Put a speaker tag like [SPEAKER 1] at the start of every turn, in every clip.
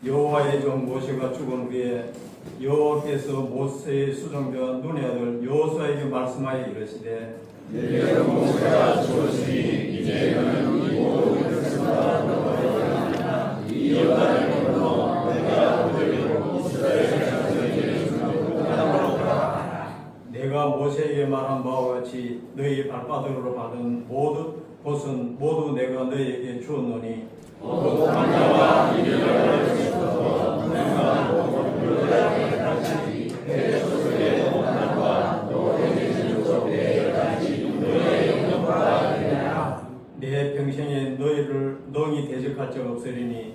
[SPEAKER 1] 여호와의 종 모세가 죽은 후에 여호와께서 모세의 수종자 눈의 아들 여호수아에게 말씀하여 이르시되
[SPEAKER 2] 내가 모세가 죽었으니 이제는 이 모든 백성과 너희가 이 여호와를 건너 내가 그들을 이스라엘 자손에게 주는 땅으로
[SPEAKER 1] 내가 모세에게 말한 바와 같이 너희 발바닥으로 받은 모든 것은 모두 내가 너희에게 주었노니
[SPEAKER 2] 곧 광야와 이르를 주소서 내가 너희를 같이 내 소속의 원한과 너희에게 주는 속에 같이 너희의 영광과 되리라.
[SPEAKER 1] 내 평생에 너희를 능히 대적할 적 없으리니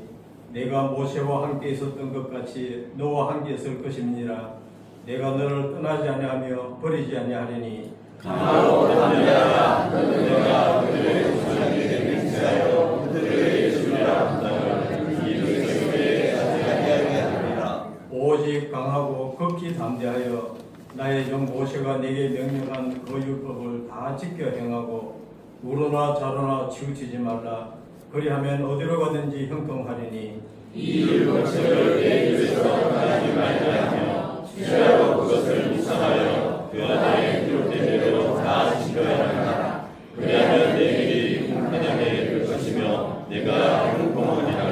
[SPEAKER 1] 내가 모세와 함께 있었던 것 같이 너와 함께 있을 것임이니라. 내가 너를 떠나지 아니하며 버리지 아니하리니
[SPEAKER 2] 강하고 담대하라. 너는 내가 그들의 조상이 되는 자여 그들의 예수라 너를 이 백성에게 자세하게 하리라.
[SPEAKER 1] 오직 강하고 극히 담대하여 나의 종 모세가 내게 명령한 그 율법을 다 지켜 행하고 우로나 좌로나 치우치지 말라. 그리하면 어디로 가든지 형통하리니
[SPEAKER 2] 이 율법책을 내 입에서 떠나지 말라 하며 취하고 그것을 묵상하여 그 안에 기록된 대로 다 지켜야 한다. 그리하면 내 길이 공평하게 될 것이며 내가 형통하리라.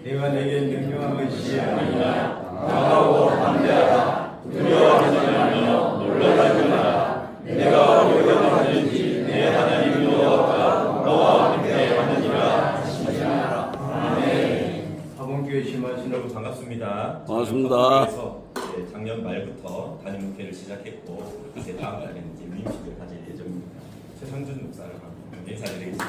[SPEAKER 1] 내가 내게 명령한 것이 아니라
[SPEAKER 2] 강하고 담대하라. 두려워하지 말며 놀라지 마라. 내가 어디로 가든지 내 하나님 여호와가 너와 함께 하느니라 하시니라. 아멘.
[SPEAKER 1] 사봉교회 심하신
[SPEAKER 3] 여러분 반갑습니다.
[SPEAKER 4] 반갑습니다.
[SPEAKER 3] 그래서 작년 말부터 담임 목회를 시작했고 이제 다음 달에는 이제 위임식을 가질 예정입니다. 최상준 목사를 인사드리겠습니다.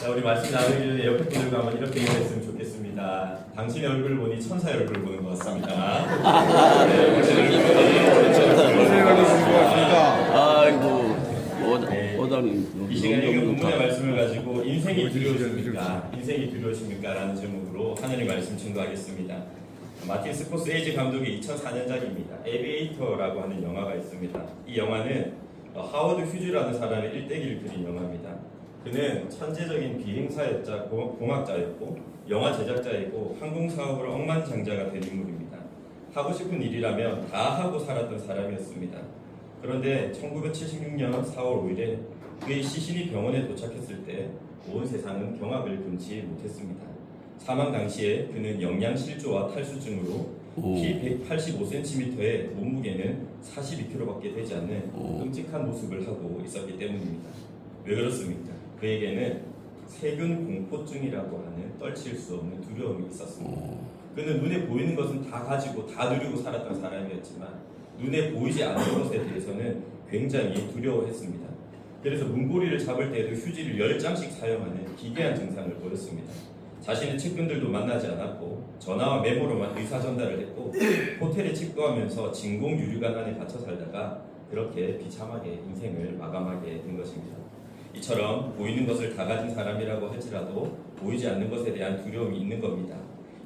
[SPEAKER 3] 자, 우리 말씀 나누기 전에 옆에 분들과 한번 이렇게 인사했으면 좋겠습니다. 당신의 얼굴을 보니 천사의 얼굴을 보는 것 같습니다.
[SPEAKER 4] 아이고, 오다님.
[SPEAKER 3] 이 시간에 이 본문의 말씀을 가지고 인생이 두려우십니까? 인생이 두려우십니까? 라는 제목으로 하나님 말씀 증거하겠습니다. 마틴 스코세이지 감독의 2004년작입니다. 에비에이터라고 하는 영화가 있습니다. 이 영화는 하워드 휴즈라는 사람의 일대기를 그린 영화입니다. 그는 천재적인 비행사였자 공학자였고 영화 제작자이고 항공사업으로 억만장자가 된 인물입니다. 하고 싶은 일이라면 다 하고 살았던 사람이었습니다. 그런데 1976년 4월 5일에 그의 시신이 병원에 도착했을 때 온 세상은 경악을 금치 못했습니다. 사망 당시에 그는 영양실조와 탈수증으로 키 185cm에 몸무게는 42kg밖에 되지 않는 끔찍한 모습을 하고 있었기 때문입니다. 왜 그렇습니까? 그에게는 세균 공포증이라고 하는 떨칠 수 없는 두려움이 있었습니다. 그는 눈에 보이는 것은 다 가지고 다 누리고 살았던 사람이었지만 눈에 보이지 않는 것에 대해서는 굉장히 두려워했습니다. 그래서 문고리를 잡을 때에도 휴지를 10장씩 사용하는 기괴한 증상을 보였습니다. 자신의 측근들도 만나지 않았고 전화와 메모로만 의사 전달을 했고 호텔에 직도하면서 진공 유류관 안에 갇혀 살다가 그렇게 비참하게 인생을 마감하게 된 것입니다. 이처럼 보이는 것을 다 가진 사람이라고 할지라도 보이지 않는 것에 대한 두려움이 있는 겁니다.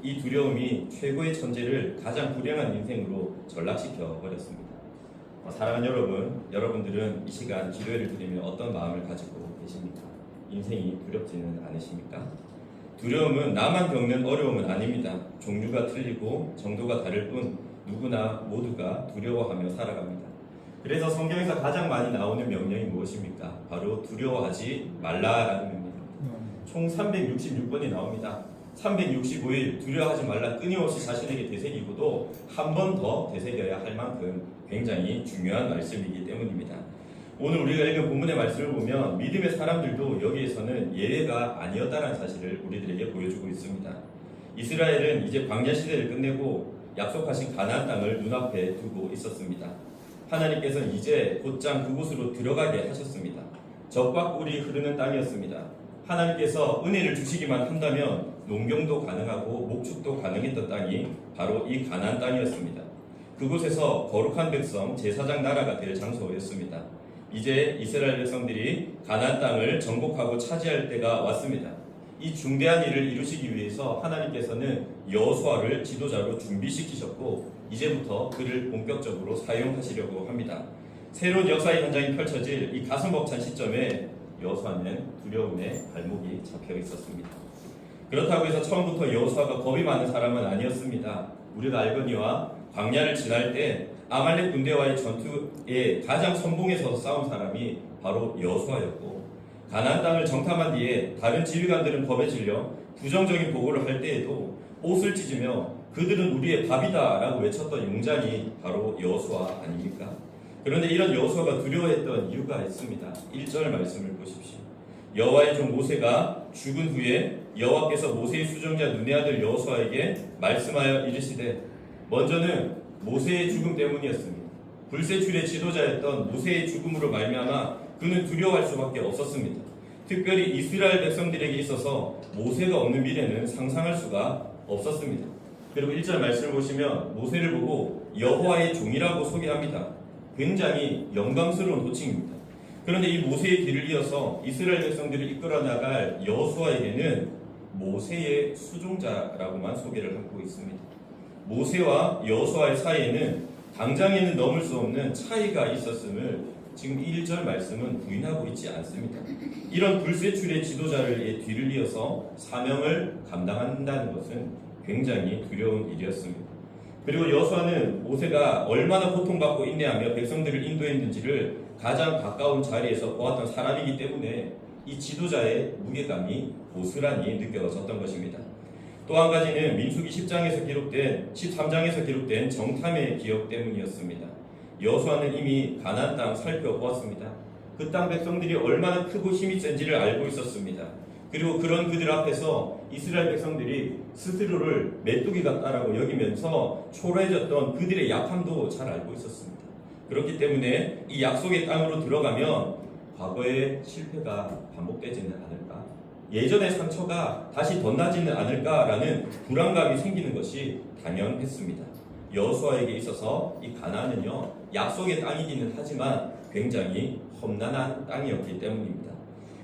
[SPEAKER 3] 이 두려움이 최고의 천재를 가장 불행한 인생으로 전락시켜 버렸습니다. 사랑하는 여러분, 여러분들은 이 시간 기도회를 드리며 어떤 마음을 가지고 계십니까? 인생이 두렵지는 않으십니까? 두려움은 나만 겪는 어려움은 아닙니다. 종류가 틀리고 정도가 다를 뿐 누구나 모두가 두려워하며 살아갑니다. 그래서 성경에서 가장 많이 나오는 명령이 무엇입니까? 바로 두려워하지 말라라는 명령입니다. 총 366번이 나옵니다. 365일 두려워하지 말라 끊임없이 자신에게 되새기고도 한 번 더 되새겨야 할 만큼 굉장히 중요한 말씀이기 때문입니다. 오늘 우리가 읽은 본문의 말씀을 보면 믿음의 사람들도 여기에서는 예외가 아니었다는 사실을 우리들에게 보여주고 있습니다. 이스라엘은 이제 광야 시대를 끝내고 약속하신 가나안 땅을 눈앞에 두고 있었습니다. 하나님께서는 이제 곧장 그곳으로 들어가게 하셨습니다. 적과 꿀이 흐르는 땅이었습니다. 하나님께서 은혜를 주시기만 한다면 농경도 가능하고 목축도 가능했던 땅이 바로 이 가나안 땅이었습니다. 그곳에서 거룩한 백성 제사장 나라가 될 장소였습니다. 이제 이스라엘 백성들이 가나안 땅을 정복하고 차지할 때가 왔습니다. 이 중대한 일을 이루시기 위해서 하나님께서는 여호수아를 지도자로 준비시키셨고 이제부터 그를 본격적으로 사용하시려고 합니다. 새로운 역사의 현장이 펼쳐질 이 가슴 벅찬 시점에 여호수아는 두려움에 발목이 잡혀 있었습니다. 그렇다고 해서 처음부터 여호수아가 겁이 많은 사람은 아니었습니다. 우리가 알거니와 광야를 지날 때 아말렉 군대와의 전투에 가장 선봉에 서서 싸운 사람이 바로 여호수아였고, 가나안 땅을 정탐한 뒤에 다른 지휘관들은 겁에 질려 부정적인 보고를 할 때에도 옷을 찢으며 그들은 우리의 밥이다 라고 외쳤던 용장이 바로 여호수아 아닙니까? 그런데 이런 여호수아가 두려워했던 이유가 있습니다. 1절 말씀을 보십시오. 여호와의 종 모세가 죽은 후에 여호와께서 모세의 수종자 눈의 아들 여호수아에게 말씀하여 이르시되, 먼저는 모세의 죽음 때문이었습니다. 불세출의 지도자였던 모세의 죽음으로 말미암아 그는 두려워할 수밖에 없었습니다. 특별히 이스라엘 백성들에게 있어서 모세가 없는 미래는 상상할 수가 없었습니다. 그리고 1절 말씀을 보시면 모세를 보고 여호와의 종이라고 소개합니다. 굉장히 영광스러운 호칭입니다. 그런데 이 모세의 길을 이어서 이스라엘 백성들을 이끌어 나갈 여호수아에게는 모세의 수종자라고만 소개를 하고 있습니다. 모세와 여호수아의 사이에는 당장에는 넘을 수 없는 차이가 있었음을 지금 1절 말씀은 부인하고 있지 않습니다. 이런 불세출의 지도자의 뒤를 이어서 사명을 감당한다는 것은 굉장히 두려운 일이었습니다. 그리고 여호수아는 모세가 얼마나 고통받고 인내하며 백성들을 인도했는지를 가장 가까운 자리에서 보았던 사람이기 때문에 이 지도자의 무게감이 고스란히 느껴졌던 것입니다. 또 한 가지는 민수기 13장에서 기록된 정탐의 기억 때문이었습니다. 여호수아는 이미 가나안 땅 살펴보았습니다. 그 땅 백성들이 얼마나 크고 힘이 센지를 알고 있었습니다. 그리고 그런 그들 앞에서 이스라엘 백성들이 스스로를 메뚜기 같다라고 여기면서 초라해졌던 그들의 약함도 잘 알고 있었습니다. 그렇기 때문에 이 약속의 땅으로 들어가면 과거의 실패가 반복되지는 않을까, 예전의 상처가 다시 덧나지는 않을까라는 불안감이 생기는 것이 당연했습니다. 여호수아에게 있어서 이 가나안은요, 약속의 땅이기는 하지만 굉장히 험난한 땅이었기 때문입니다.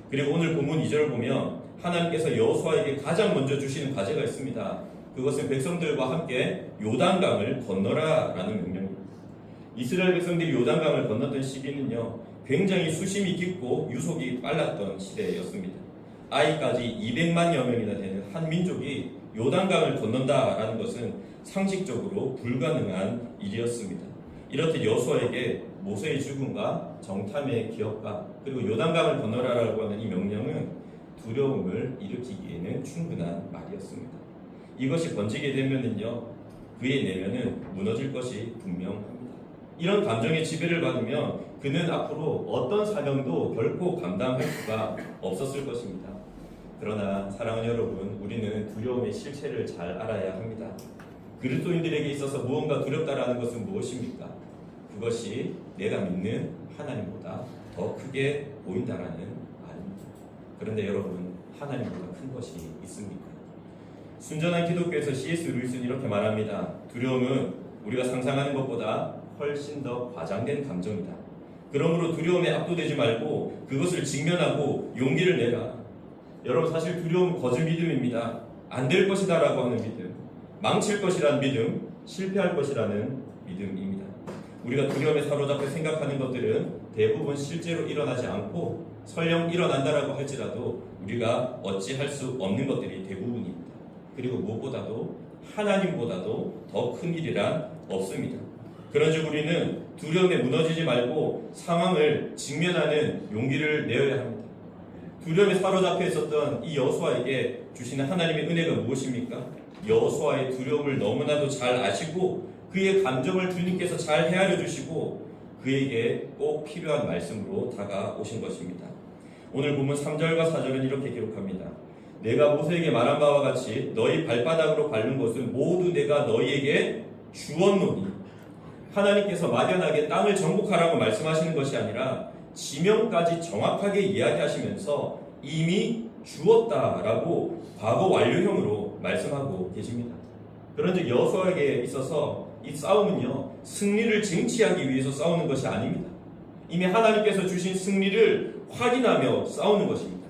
[SPEAKER 3] 그리고 오늘 본문 2절을 보면 하나님께서 여호수아에게 가장 먼저 주시는 과제가 있습니다. 그것은 백성들과 함께 요단강을 건너라라는 명령입니다. 이스라엘 백성들이 요단강을 건넜던 시기는요, 굉장히 수심이 깊고 유속이 빨랐던 시대였습니다. 아이까지 200만여 명이나 되는 한 민족이 요단강을 건넌다라는 것은 상식적으로 불가능한 일이었습니다. 이렇듯 여호수아에게 모세의 죽음과 정탐의 기억과 그리고 요단강을 건너라라고 하는 이 명령은 두려움을 일으키기에는 충분한 말이었습니다. 이것이 번지게 되면은요, 그의 내면은 무너질 것이 분명합니다. 이런 감정의 지배를 받으면 그는 앞으로 어떤 사명도 결코 감당할 수가 없었을 것입니다. 그러나 사랑하는 여러분, 우리는 두려움의 실체를 잘 알아야 합니다. 그리스도인들에게 있어서 무언가 두렵다라는 것은 무엇입니까? 그것이 내가 믿는 하나님보다 더 크게 보인다라는 말입니다. 그런데 여러분, 하나님보다 큰 것이 있습니까? 순전한 기독교에서 C.S. 루이스는 이렇게 말합니다. 두려움은 우리가 상상하는 것보다 훨씬 더 과장된 감정이다. 그러므로 두려움에 압도되지 말고 그것을 직면하고 용기를 내라. 여러분, 사실 두려움은 거짓 믿음입니다. 안 될 것이다 라고 하는 믿음, 망칠 것이라는 믿음, 실패할 것이라는 믿음입니다. 우리가 두려움에 사로잡혀 생각하는 것들은 대부분 실제로 일어나지 않고 설령 일어난다라고 할지라도 우리가 어찌할 수 없는 것들이 대부분입니다. 그리고 무엇보다도 하나님보다도 더 큰 일이란 없습니다. 그런즉 우리는 두려움에 무너지지 말고 상황을 직면하는 용기를 내어야 합니다. 두려움에 사로잡혀 있었던 이 여호수아에게 주시는 하나님의 은혜가 무엇입니까? 여호수아의 두려움을 너무나도 잘 아시고 그의 감정을 주님께서 잘 헤아려 주시고 그에게 꼭 필요한 말씀으로 다가오신 것입니다. 오늘 본문 3절과 4절은 이렇게 기록합니다. 내가 모세에게 말한 바와 같이 너희 발바닥으로 밟는 것은 모두 내가 너희에게 주었노니, 하나님께서 막연하게 땅을 정복하라고 말씀하시는 것이 아니라 지명까지 정확하게 이야기하시면서 이미 주었다라고 과거 완료형으로 말씀하고 계십니다. 그런즉 여호수아에게 있어서 이 싸움은요, 승리를 쟁취하기 위해서 싸우는 것이 아닙니다. 이미 하나님께서 주신 승리를 확인하며 싸우는 것입니다.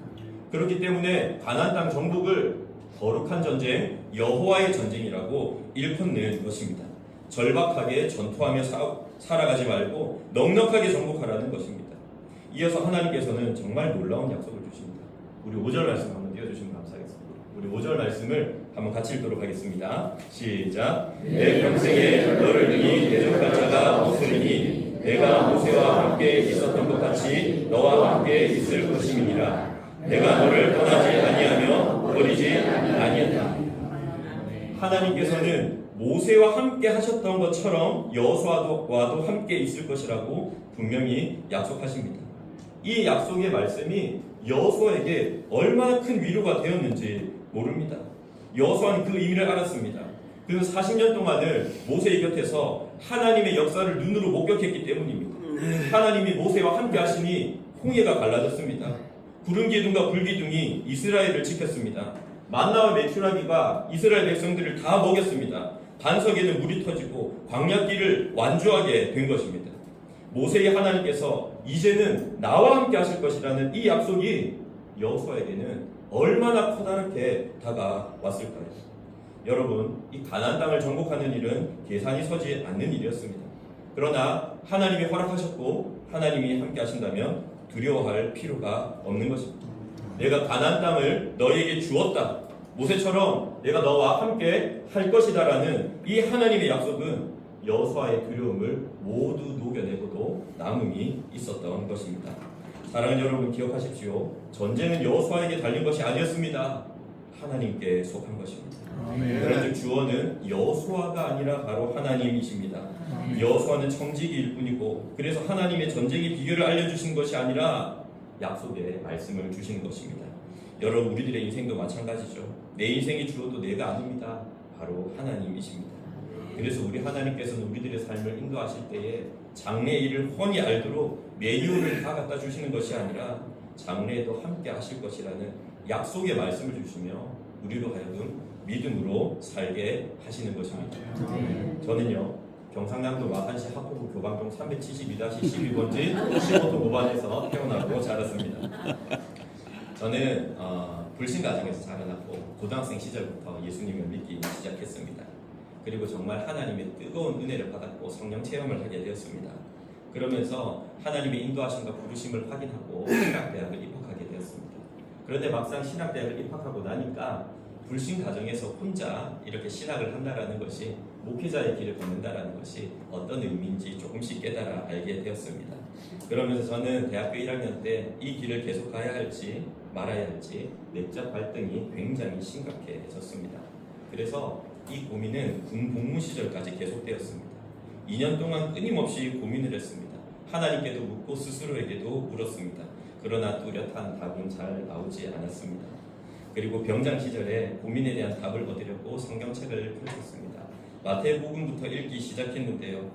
[SPEAKER 3] 그렇기 때문에 가나안 땅 정복을 거룩한 전쟁, 여호와의 전쟁이라고 일컫는 것입니다. 절박하게 전투하며 살아가지 말고 넉넉하게 정복하라는 것입니다. 이어서 하나님께서는 정말 놀라운 약속을 주십니다. 우리 5절 말씀 한번 띄워주시면 감사하겠습니다. 우리 5절 말씀을 한번 같이 읽도록 하겠습니다. 시작. 내 평생에 너를 능히 대적할 자가 없으리니 내가 모세와 함께 있었던 것 같이 너와 함께 있을 것임이니라. 내가 너를 떠나지 아니하며 버리지 아니한다. 하나님께서는 모세와 함께 하셨던 것처럼 여호수아와도 함께 있을 것이라고 분명히 약속하십니다. 이 약속의 말씀이 여호수아에게 얼마나 큰 위로가 되었는지 모릅니다. 여호수아는 그 의미를 알았습니다. 그래서 40년 동안을 모세의 곁에서 하나님의 역사를 눈으로 목격했기 때문입니다. 하나님이 모세와 함께 하시니 홍해가 갈라졌습니다. 구름 기둥과 불 기둥이 이스라엘을 지켰습니다. 만나와 메추라기가 이스라엘 백성들을 다 먹였습니다. 반석에는 물이 터지고 광야길을 완주하게 된 것입니다. 모세의 하나님께서 이제는 나와 함께 하실 것이라는 이 약속이 여호수아에게는 얼마나 커다랗게 다가왔을까요? 여러분, 이 가나안 땅을 정복하는 일은 계산이 서지 않는 일이었습니다. 그러나 하나님이 허락하셨고 하나님이 함께 하신다면 두려워할 필요가 없는 것입니다. 내가 가나안 땅을 너희에게 주었다. 모세처럼 내가 너와 함께 할 것이다라는 이 하나님의 약속은 여호수아의 두려움을 모두 녹여내고도 남음이 있었던 것입니다. 사랑하는 여러분, 기억하십시오. 전쟁은 여호수아에게 달린 것이 아니었습니다. 하나님께 속한 것입니다. 그런데 주어는 여호수아가 아니라 바로 하나님이십니다. 여호수아는 청지기일 뿐이고, 그래서 하나님의 전쟁의 비결을 알려주신 것이 아니라 약속의 말씀을 주시는 것입니다. 여러분, 우리들의 인생도 마찬가지죠. 내 인생이 주어도 내가 아닙니다. 바로 하나님이십니다. 그래서 우리 하나님께서는 우리들의 삶을 인도하실 때에 장래의 일을 훤히 알도록 메뉴를 다 갖다 주시는 것이 아니라 장래에도 함께 하실 것이라는 약속의 말씀을 주시며 우리로 하여금 믿음으로 살게 하시는 것입니다. 저는요, 경상남도 마산시 합포구 교방동 372-12번지 15동 5반에서 태어나고 자랐습니다. 저는 불신 가정에서 자라났고 고등학생 시절부터 예수님을 믿기 시작했습니다. 그리고 정말 하나님의 뜨거운 은혜를 받았고 성령 체험을 하게 되었습니다. 그러면서 하나님의 인도하심과 부르심을 확인하고 신학대학을 입학하게 되었습니다. 그런데 막상 신학대학을 입학하고 나니까 불신 가정에서 혼자 이렇게 신학을 한다라는 것이, 목회자의 길을 걷는다라는 것이 어떤 의미인지 조금씩 깨달아 알게 되었습니다. 그러면서 저는 대학교 1학년 때 이 길을 계속 가야 할지 말아야 할지 내적 갈등이 굉장히 심각해졌습니다. 그래서 이 고민은 군 복무 시절까지 계속되었습니다. 2년 동안 끊임없이 고민을 했습니다. 하나님께도 묻고 스스로에게도 물었습니다. 그러나 뚜렷한 답은 잘 나오지 않았습니다. 그리고 병장 시절에 고민에 대한 답을 얻으려고 성경책을 펼쳤습니다. 마태복음부터 읽기 시작했는데요.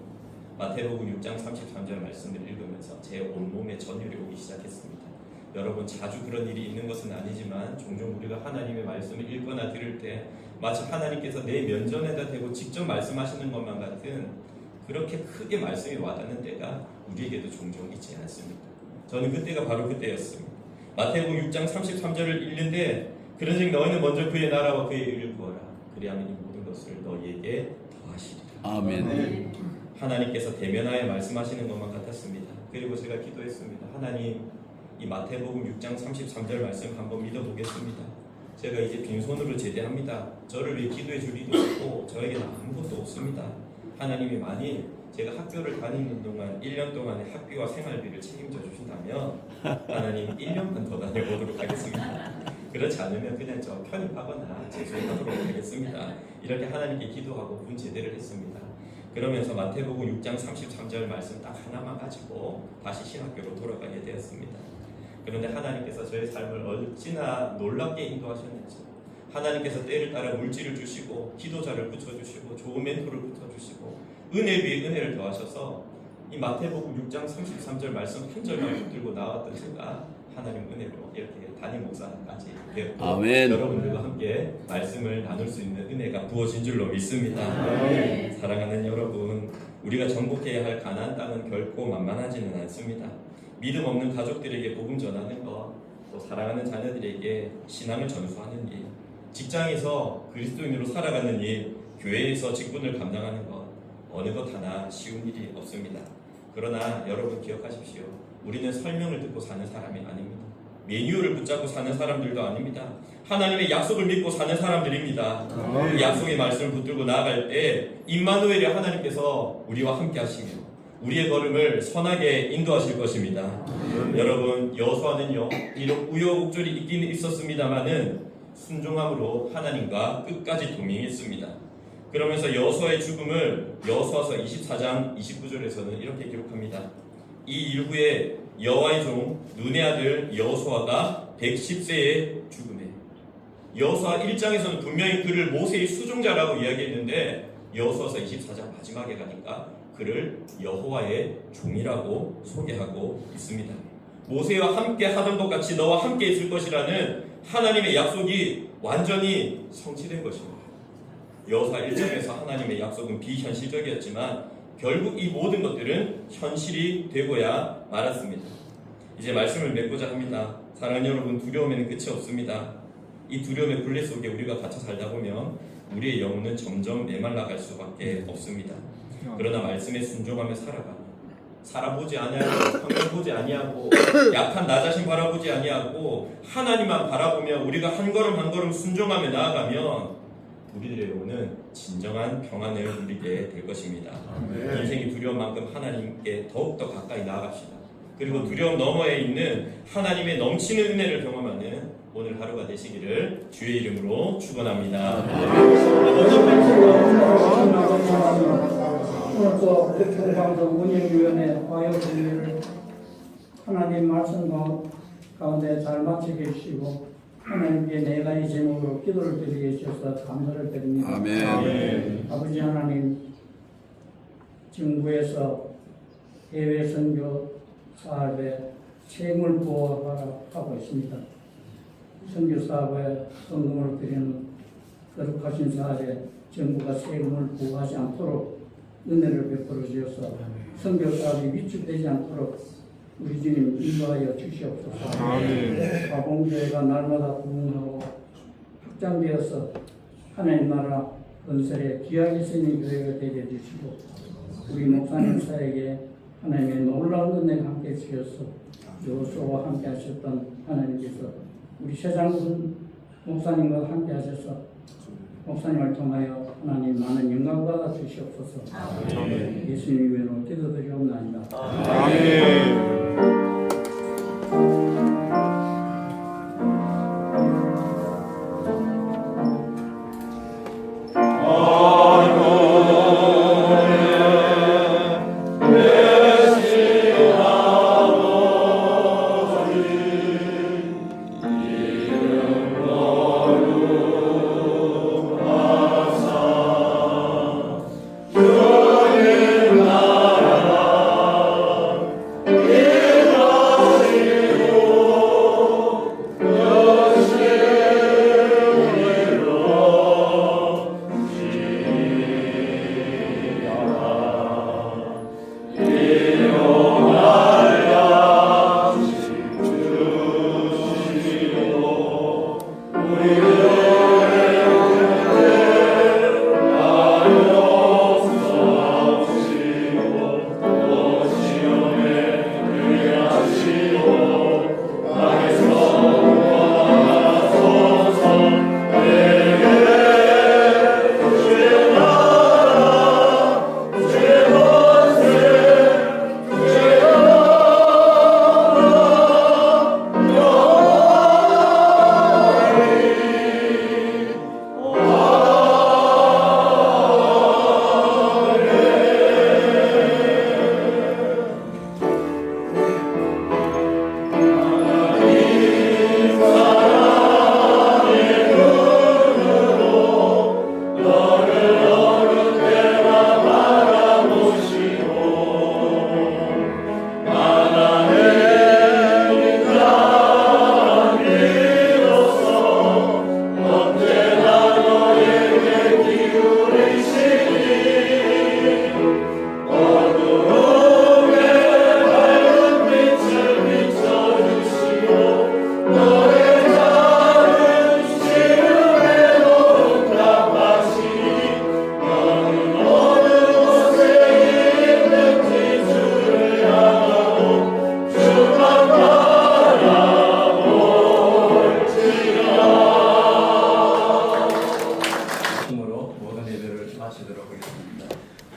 [SPEAKER 3] 마태복음 6장 33절 말씀을 읽으면서 제 온몸에 전율이 오기 시작했습니다. 여러분, 자주 그런 일이 있는 것은 아니지만 종종 우리가 하나님의 말씀을 읽거나 들을 때 마치 하나님께서 내 면전에다 대고 직접 말씀하시는 것만 같은 그렇게 크게 말씀이 와닿는 때가 우리에게도 종종 있지 않습니까? 저는 그때가 바로 그때였습니다. 마태복음 6장 33절을 읽는데 그런즉 너희는 먼저 그의 나라와 그의 의를 구하라. 그리하면 이 모든 것을 너희에게 더하시리라.
[SPEAKER 4] 아멘.
[SPEAKER 3] 하나님께서 대면하여 말씀하시는 것만 같았습니다. 그리고 제가 기도했습니다. 하나님, 이 마태복음 6장 33절 말씀 한번 믿어보겠습니다. 제가 이제 빈손으로 제대합니다. 저를 위해 기도해 줄 리도 없고 저에게는 아무것도 없습니다. 하나님이 만일 제가 학교를 다니는 동안 1년 동안의 학비와 생활비를 책임져 주신다면 하나님 1년만 더 다녀보도록 하겠습니다. 그렇지 않으면 그냥 저 편입하거나 재수하도록 하겠습니다. 이렇게 하나님께 기도하고 군 제대를 했습니다. 그러면서 마태복음 6장 33절 말씀 딱 하나만 가지고 다시 신학교로 돌아가게 되었습니다. 그런데 하나님께서 저의 삶을 어찌나 놀랍게 인도하셨는지, 하나님께서 때를 따라 물질을 주시고 기도자를 붙여주시고 좋은 멘토를 붙여주시고 은혜 위에 은혜를 더하셔서 이 마태복음 6장 33절 말씀 한 절만 붙들고 나왔던 제가 하나님 은혜로 이렇게 담임 목사까지 되었고,
[SPEAKER 4] 아멘.
[SPEAKER 3] 여러분들과 함께 말씀을 나눌 수 있는 은혜가 부어진 줄로 믿습니다.
[SPEAKER 2] 아멘.
[SPEAKER 3] 사랑하는 여러분, 우리가 정복해야 할 가나안 땅은 결코 만만하지는 않습니다. 믿음 없는 가족들에게 복음 전하는 것, 또 사랑하는 자녀들에게 신앙을 전수하는 일, 직장에서 그리스도인으로 살아가는 일, 교회에서 직분을 감당하는 것, 어느 것 하나 쉬운 일이 없습니다. 그러나 여러분 기억하십시오. 우리는 설명을 듣고 사는 사람이 아닙니다. 매뉴얼을 붙잡고 사는 사람들도 아닙니다. 하나님의 약속을 믿고 사는 사람들입니다. 그 약속의 말씀을 붙들고 나아갈 때 임마누엘이 하나님께서 우리와 함께 하시며 우리의 걸음을 선하게 인도하실 것입니다. 여러분, 여호수아는요 비록 우여곡절이 있기는 있었습니다마는 순종함으로 하나님과 끝까지 동행했습니다. 그러면서 여호수아의 죽음을 여호수아서 24장 29절에서는 이렇게 기록합니다. 이 일 후에 여호와의 종 눈의 아들 여호수아가 110세에 죽음에. 여호수아 1장에서는 분명히 그를 모세의 수종자라고 이야기했는데 여호수아서 24장 마지막에 가니까 그를 여호와의 종이라고 소개하고 있습니다. 모세와 함께 하던 것 같이 너와 함께 있을 것이라는 하나님의 약속이 완전히 성취된 것입니다. 여호수아 1장에서 하나님의 약속은 비현실적이었지만 결국 이 모든 것들은 현실이 되고야 말았습니다. 이제 말씀을 맺고자 합니다. 사랑하는 여러분, 두려움에는 끝이 없습니다. 이 두려움의 굴레 속에 우리가 갇혀 살다 보면 우리의 영혼은 점점 메말라갈 수밖에 없습니다. 그러나 말씀에 순종하며 살아보지 아니하고 성경 보지 아니하고 약한 나 자신 바라보지 아니하고 하나님만 바라보며 우리가 한 걸음 한 걸음 순종하며 나아가면 우리들의 영혼은 진정한 평안을 누리게 될 것입니다. 인생이 두려운 만큼 하나님께 더욱더 가까이 나아갑시다. 그리고 두려움 너머에 있는 하나님의 넘치는 은혜를 경험하는 오늘 하루가 되시기를 주의 이름으로 축원합니다.
[SPEAKER 5] 오늘도 교방동 운영위원회 화요일을 하나님 말씀 가운데 잘 마치게 해주시고 하나님께 네 가지 제목으로 기도를 드리게 해주셔서 감사를 드립니다.
[SPEAKER 4] 아멘.
[SPEAKER 5] 아버지 하나님, 정부에서 해외 선교 사업에 세금을 부과하고 있습니다. 선교 사업에 성금을 드리는 거룩하신 사업에 정부가 세금을 부과하지 않도록 은혜를 베풀어 주셔서 선교 사업이 위축되지 않도록 우리 주님 인도하여 주시옵소서. 화봉교회가 날마다 부흥하고 확장되어서 하나님 나라 건설에 귀하게 쓰는 교회가 되게 해주시고 우리 목사님 사에게 하나님의 놀라운 은혜가 함께 주셔서 여호수아와 함께 하셨던 하나님께서 우리 최장군 목사님과 함께 하셔서 목사님을 통하여 하나님 많은 영광 받아 주시옵소서. 예수님 이름으로 기도드리옵나이다.
[SPEAKER 2] 아멘.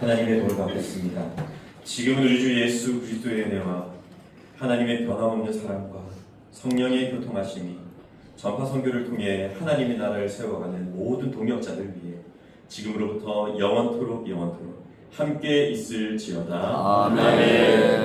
[SPEAKER 3] 하나님의 도를 받겠습니다. 지금은 우리 주 예수 그리스도의 은혜와 하나님의 변함없는 사랑과 성령의 교통하심이 전파 선교를 통해 하나님의 나라를 세워가는 모든 동역자들 위해 지금으로부터 영원토록 함께 있을지어다.
[SPEAKER 4] 아멘.